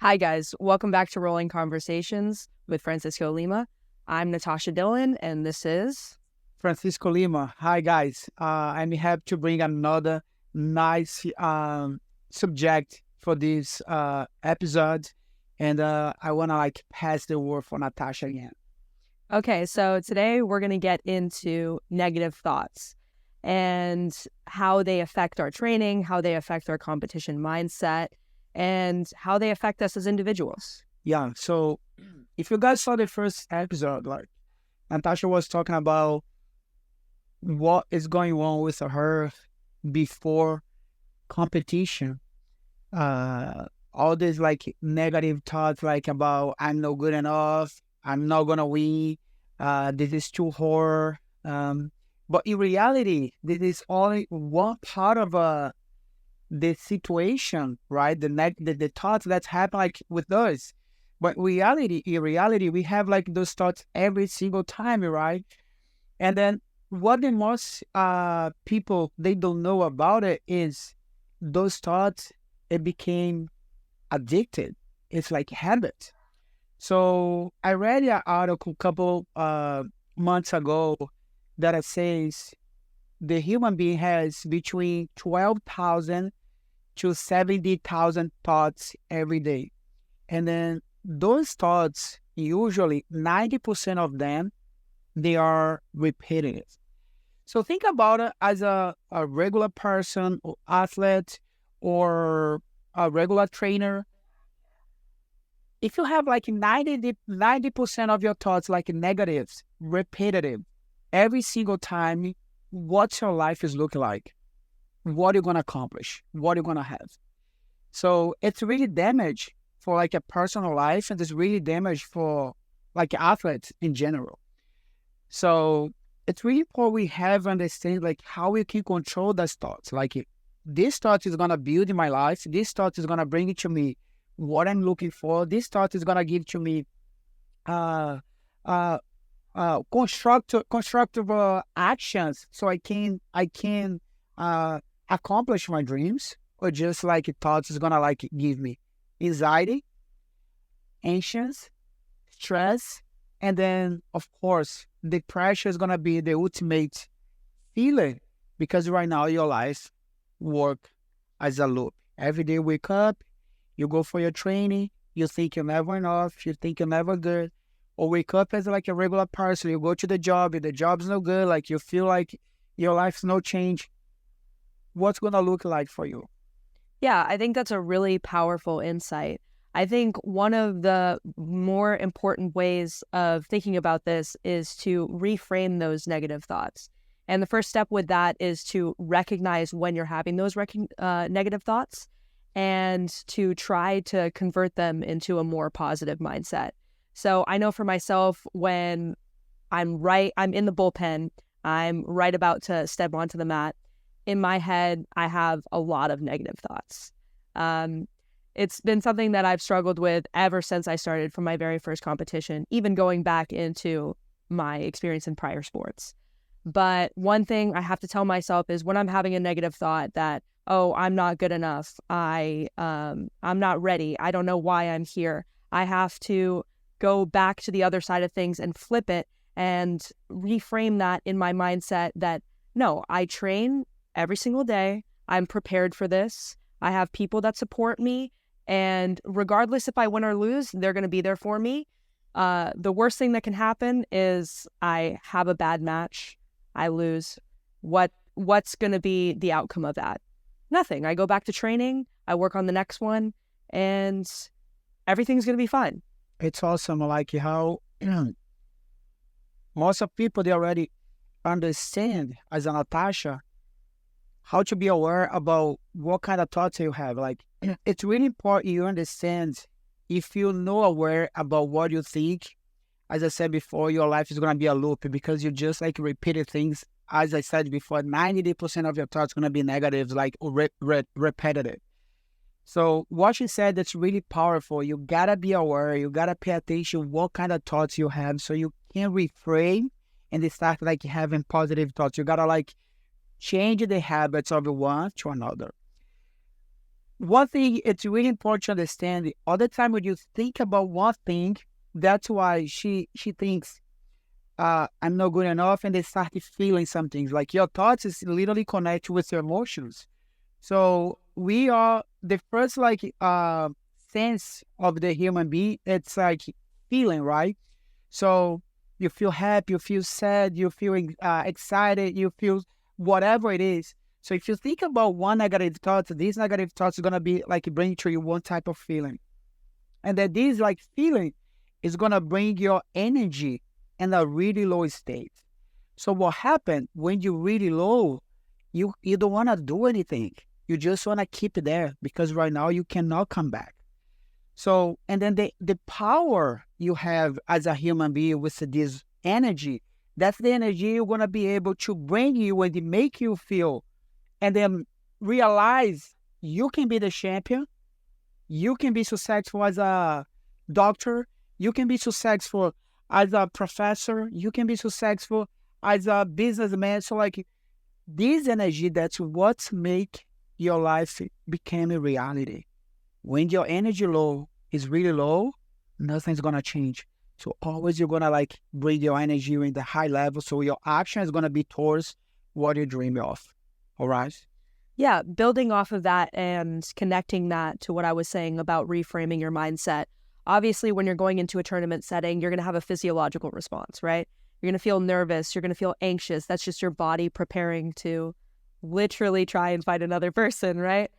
Hi, guys. Welcome back to Rolling Conversations with Francisco Lima. I'm Natasha Dillon, and this is... Francisco Lima. Hi, guys. I'm happy to bring another nice subject for this episode. And I want to pass the word for Natasha again. Okay, so today we're going to get into negative thoughts and how they affect our training, how they affect our competition mindset, and how they affect us as individuals. Yeah, so if you guys saw the first episode, Natasha was talking about what is going on with her before competition. All these negative thoughts about I'm not good enough, I'm not gonna win, this is too hard. But in reality, this is only one part of the situation, right? The thoughts that happen with us. But in reality, we have those thoughts every single time, right? And then what the most people they don't know about it is those thoughts, it became addicted. It's like habit. So I read an article a couple months ago that it says the human being has between 12,000 to 70,000 thoughts every day. And then those thoughts, usually 90% of them, they are repetitive. So think about it as a regular person or athlete or a regular trainer. If you have 90% of your thoughts negatives, repetitive, every single time, what's your life is looking like? What are you going to accomplish? What are you going to have? So it's really damage for a personal life, and it's really damage for athletes in general. So it's really important we have understand how we can control those thoughts. This thought is gonna build in my life. This thought is gonna bring it to me what I'm looking for. This thought is gonna give to me constructive actions so I can accomplish my dreams, or just thoughts is gonna give me anxiety, anxious, stress, and then of course depression is gonna be the ultimate feeling, because right now your life work as a loop. Every day wake up, you go for your training, you think you're never enough, you think you're never good, or wake up as a regular person, you go to the job, if the job's no good, you feel like your life's no change. What's gonna look like for you? Yeah, I think that's a really powerful insight. I think one of the more important ways of thinking about this is to reframe those negative thoughts. And the first step with that is to recognize when you're having those negative thoughts and to try to convert them into a more positive mindset. So I know for myself, when I'm in the bullpen, I'm right about to step onto the mat, in my head, I have a lot of negative thoughts. It's been something that I've struggled with ever since I started from my very first competition, even going back into my experience in prior sports. But one thing I have to tell myself is when I'm having a negative thought that, oh, I'm not good enough, I'm not ready, I don't know why I'm here, I have to go back to the other side of things and flip it and reframe that in my mindset that, no, I train every single day, I'm prepared for this, I have people that support me, and regardless if I win or lose, they're going to be there for me. The worst thing that can happen is I have a bad match, I lose. What's going to be the outcome of that? Nothing. I go back to training, I work on the next one, and everything's going to be fine. It's awesome, how most of people, they already understand, as a Natasha, how to be aware about what kind of thoughts you have. It's really important you understand, if you're not aware about what you think, as I said before, your life is going to be a loop, because you just repeated things. As I said before, 90% of your thoughts going to be negatives, repetitive. So what you said, that's really powerful. You got to be aware, you got to pay attention what kind of thoughts you have, so you can reframe and they start having positive thoughts. You got to change the habits of one to another. one thing it's really important to understand, all the time when you think about one thing, that's why she thinks I'm not good enough, and they start feeling some things. Like your thoughts is literally connected with your emotions. So we are the first sense of the human being, it's like feeling, right? So you feel happy, you feel sad, you feel excited, you feel whatever it is. So if you think about one negative thought, these negative thoughts are gonna be like bring to you one type of feeling, and that this like feeling is gonna bring your energy in a really low state. So what happened when you really low? You don't wanna do anything. You just wanna keep it there because right now you cannot come back. So, and then the power you have as a human being with this energy, that's the energy you're going to be able to bring you and make you feel, and then realize you can be the champion. You can be successful as a doctor. You can be successful as a professor. You can be successful as a businessman. So, like, this energy, that's what make your life become a reality. When your energy low is really low, nothing's gonna change. So always you're gonna like bring your energy in the high level. So your action is gonna be towards what you dream of. All right. Yeah, building off of that and connecting that to what I was saying about reframing your mindset. Obviously, when you're going into a tournament setting, you're going to have a physiological response, right? You're going to feel nervous. You're going to feel anxious. That's just your body preparing to literally try and fight another person, right?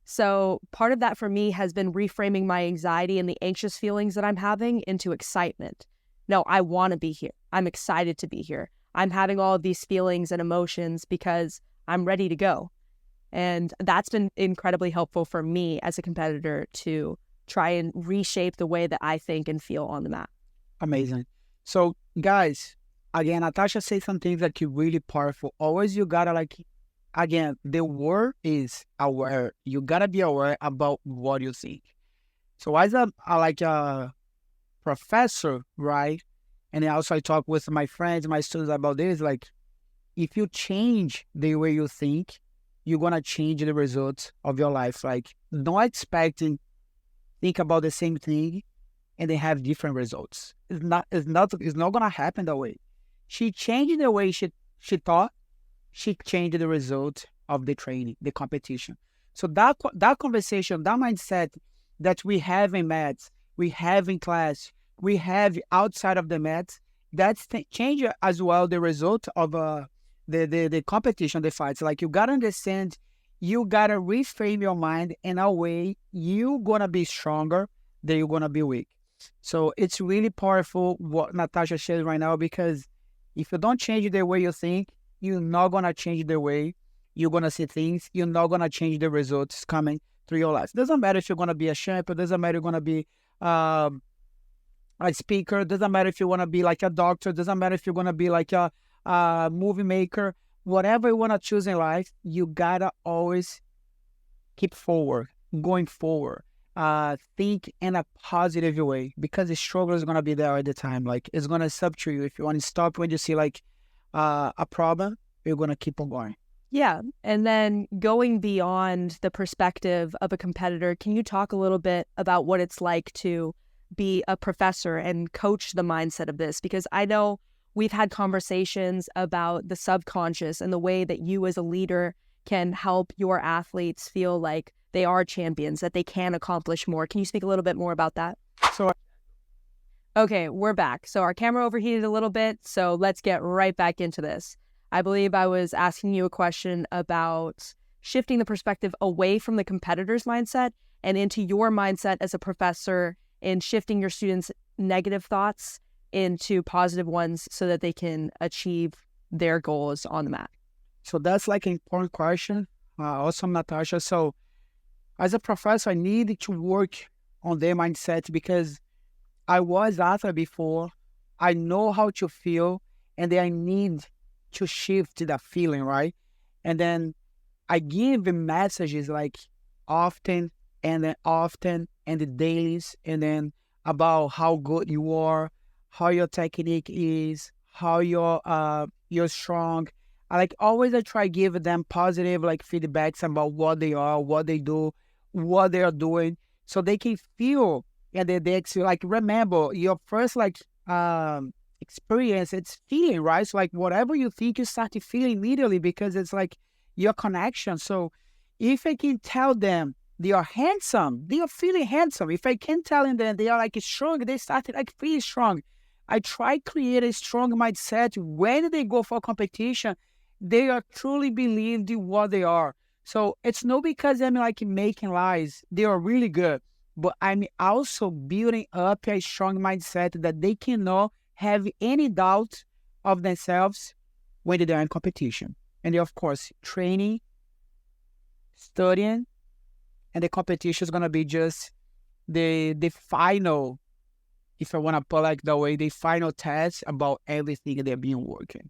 So part of that for me has been reframing my anxiety and the anxious feelings that I'm having into excitement. No, I want to be here. I'm excited to be here. I'm having all of these feelings and emotions because I'm ready to go. And that's been incredibly helpful for me as a competitor to try and reshape the way that I think and feel on the mat. Amazing. So guys, again, Natasha said some things that are really powerful. Always you gotta like, again, the word is aware. You gotta be aware about what you think. So as a professor, right? And then also I talk with my friends, my students about this. Like, if you change the way you think, you're gonna change the results of your life. Like, don't expecting think about the same thing and they have different results. It's not gonna happen that way. She changed the way she thought. She changed the result of the training, the competition. So that conversation, that mindset that we have in mats, we have in class, we have outside of the mats, that's change as well the result of the competition, the fights. Like, you gotta understand, you gotta reframe your mind in a way you gonna be stronger than you're gonna be weak. So it's really powerful what Natasha said right now, because if you don't change the way you think, you're not gonna change the way you're gonna see things. You're not gonna change the results coming through your life. Doesn't matter if you're gonna be a champion. Doesn't matter if you're gonna be um, a speaker. Doesn't matter if you wanna be like a doctor. Doesn't matter if you're gonna be like a movie maker. Whatever you wanna choose in life, you gotta always keep forward, going forward. Think in a positive way, because the struggle is gonna be there all the time. Like, it's gonna sub to you. If you want to stop when you see like a problem, you're gonna keep on going. Yeah. And then going beyond the perspective of a competitor, can you talk a little bit about what it's like to be a professor and coach the mindset of this? Because I know we've had conversations about the subconscious and the way that you as a leader can help your athletes feel like they are champions, that they can accomplish more. Can you speak a little bit more about that? So Okay, we're back. So our camera overheated a little bit, so let's get right back into this. I believe I was asking you a question about shifting the perspective away from the competitor's mindset and into your mindset as a professor, in shifting your students' negative thoughts into positive ones so that they can achieve their goals on the mat. So that's like an important question. Also, Natasha. So as a professor, I need to work on their mindset, because I was athlete before. I know how to feel, and then I need to shift that feeling, right? And then I give the messages like often and the dailies, and then about how good you are, how your technique is, how you're strong. I like always I try give them positive like feedbacks about what they are, what they do, what they are doing, so they can feel, and they like remember your first like experience. It's feeling, right? So like whatever you think, you start to feel immediately because it's like your connection. So if I can tell them they are handsome, they are feeling handsome. If I can tell them they are like strong, they start to like feel strong. I try create a strong mindset when they go for competition. They are truly believed in what they are. So it's not because I'm like making lies. They are really good, but I'm also building up a strong mindset that they cannot have any doubt of themselves when they're in competition. And of course, training, studying, and the competition is gonna be just the final, if I wanna put like the way, the final test about everything they've been working.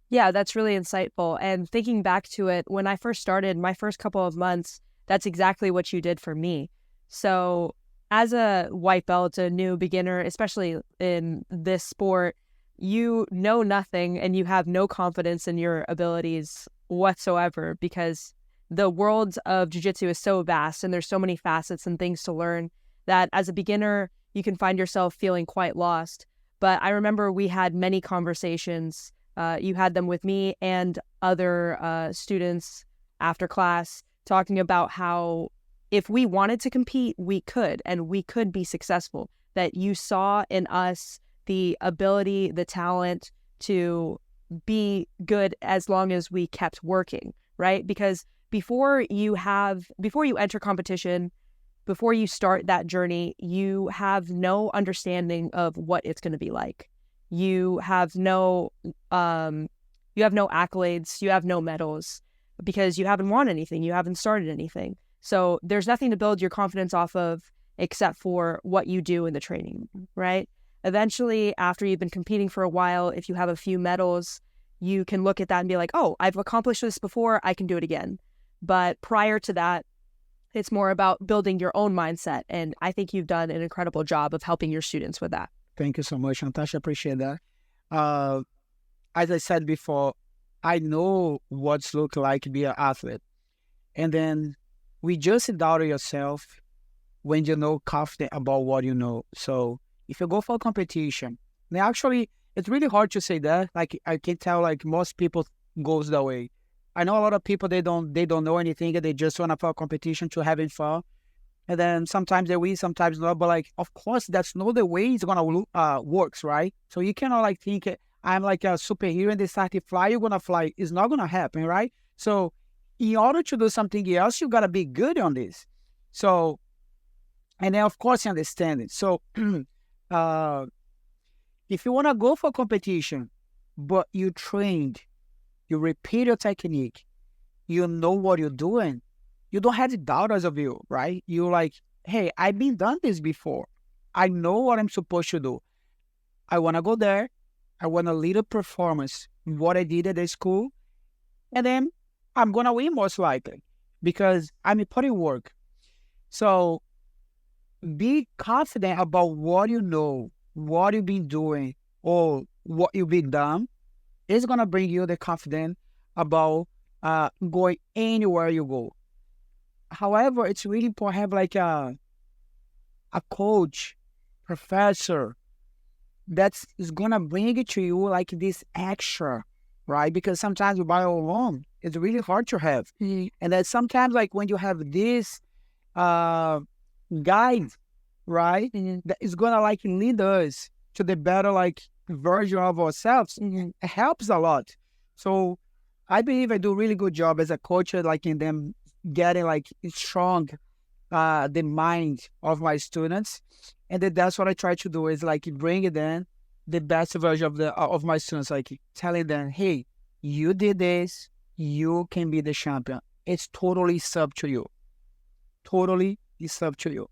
Yeah, that's really insightful. And thinking back to it, when I first started, my first couple of months, that's exactly what you did for me. So, as a white belt, a new beginner, especially in this sport, you know nothing and you have no confidence in your abilities whatsoever because the world of jiu-jitsu is so vast and there's so many facets and things to learn that as a beginner, you can find yourself feeling quite lost. But I remember we had many conversations. You had them with me and other students after class talking about how if we wanted to compete, we could, and we could be successful. That you saw in us the ability, the talent to be good as long as we kept working, right? Because before you enter competition, before you start that journey, you have no understanding of what it's going to be like. You have no accolades, you have no medals because you haven't won anything, you haven't started anything. So there's nothing to build your confidence off of except for what you do in the training, right? Eventually, after you've been competing for a while, if you have a few medals, you can look at that and be like, oh, I've accomplished this before, I can do it again. But prior to that, it's more about building your own mindset. And I think you've done an incredible job of helping your students with that. Thank you so much, Natasha. Appreciate that. Uh, as I said before, I know what's look like to be an athlete. And then we just doubt yourself when you know confident about what you know. So if you go for a competition, and actually it's really hard to say that. Like I can tell like most people goes that way. I know a lot of people they don't know anything and they just wanna for a competition to having fun. And then sometimes they win, sometimes not. But like, of course, that's not the way it's gonna works, right? So you cannot like think I'm like a superhero and they start to fly. You're gonna fly. It's not gonna happen, right? So in order to do something else, you gotta be good on this. So and then of course you understand it. So uh, if you wanna go for competition, but you trained, you repeat your technique, you know what you're doing, you don't have the doubters of you, right? You're like, hey, I've been done this before. I know what I'm supposed to do. I want to go there. I want a little performance, what I did at the school. And then I'm going to win most likely because I'm putting work. So be confident about what you know, what you've been doing, or what you've been done. It's going to bring you the confidence about going anywhere you go. However, it's really important to have like a coach, professor that's is gonna bring it to you like this extra, right? Because sometimes you buy alone, it's really hard to have. And then sometimes like when you have this uh guide, right? That is gonna like lead us to the better like version of ourselves. It helps a lot. So I believe I do a really good job as a coach, like in them getting like strong the mind of my students, and then that's what I try to do is like bring it in the best version of my students, like telling them, hey, you did this, you can be the champion. It's totally sub to you. Totally it's up to you.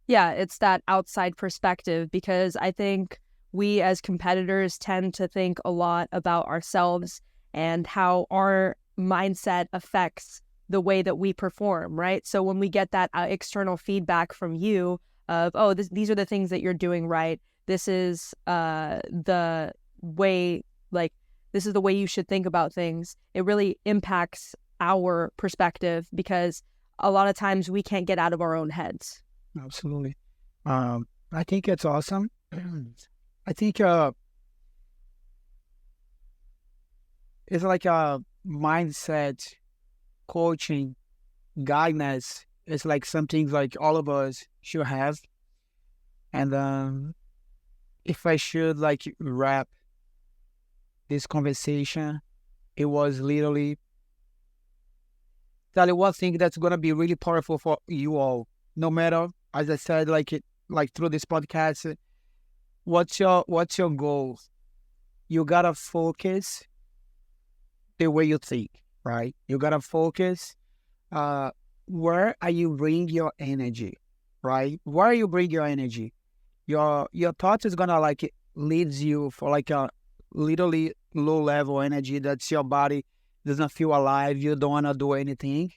Yeah, it's that outside perspective because I think we as competitors tend to think a lot about ourselves and how our mindset affects the way that we perform, right? So when we get that external feedback from you of, oh, these are the things that you're doing right. This is the way, like, this is the way you should think about things. It really impacts our perspective because a lot of times we can't get out of our own heads. Absolutely. I think it's awesome. I think it's like a mindset coaching guidance. It's like something like all of us should have. And if I should like wrap this conversation, it was literally tell you one thing that's gonna be really powerful for you all. No matter, as I said, like through this podcast, what's your goal? You gotta focus the way you think, right? You gotta focus. Uh, where are you bring your energy, right? Where are you bring your energy? Your thought is gonna like leads you for like a literally low level energy that's your body doesn't feel alive. You don't wanna do anything,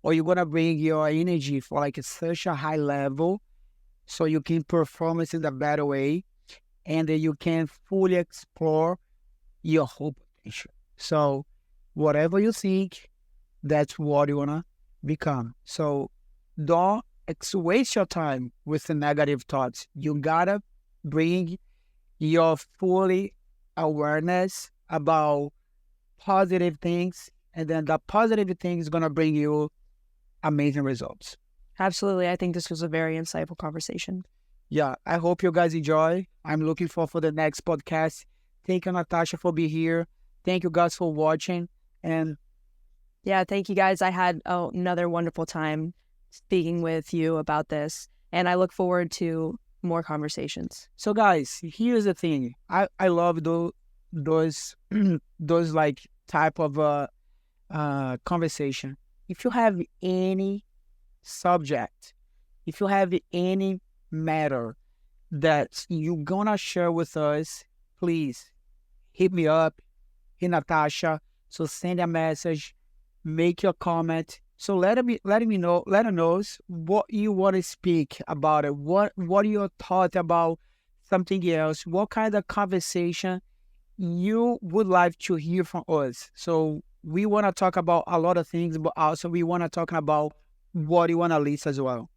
or you're gonna bring your energy for like such a high level so you can perform it in a better way, and then you can fully explore your whole potential. So whatever you think, that's what you wanna become. So don't waste your time with the negative thoughts. You gotta bring your fully awareness about positive things, and then the positive thing is gonna bring you amazing results. Absolutely. I think this was a very insightful conversation. Yeah, I hope you guys enjoy. I'm looking forward for the next podcast. Thank you, Natasha, for being here. Thank you guys for watching. And yeah, thank you guys. I had another wonderful time speaking with you about this, and I look forward to more conversations. so, guys, here's the thing. I love those those like type of conversation. If you have any subject, if you have any matter that you gonna share with us, please hit me up, hit Natasha. So send a message, make your comment. So let me know, let us know what you want to speak about it. What your thought about something else? What kind of conversation you would like to hear from us? So we want to talk about a lot of things, but also we want to talk about what you want to list as well.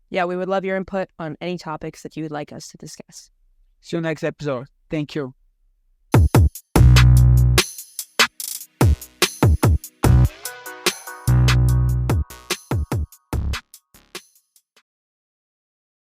Yeah, we would love your input on any topics that you would like us to discuss. See you next episode. Thank you.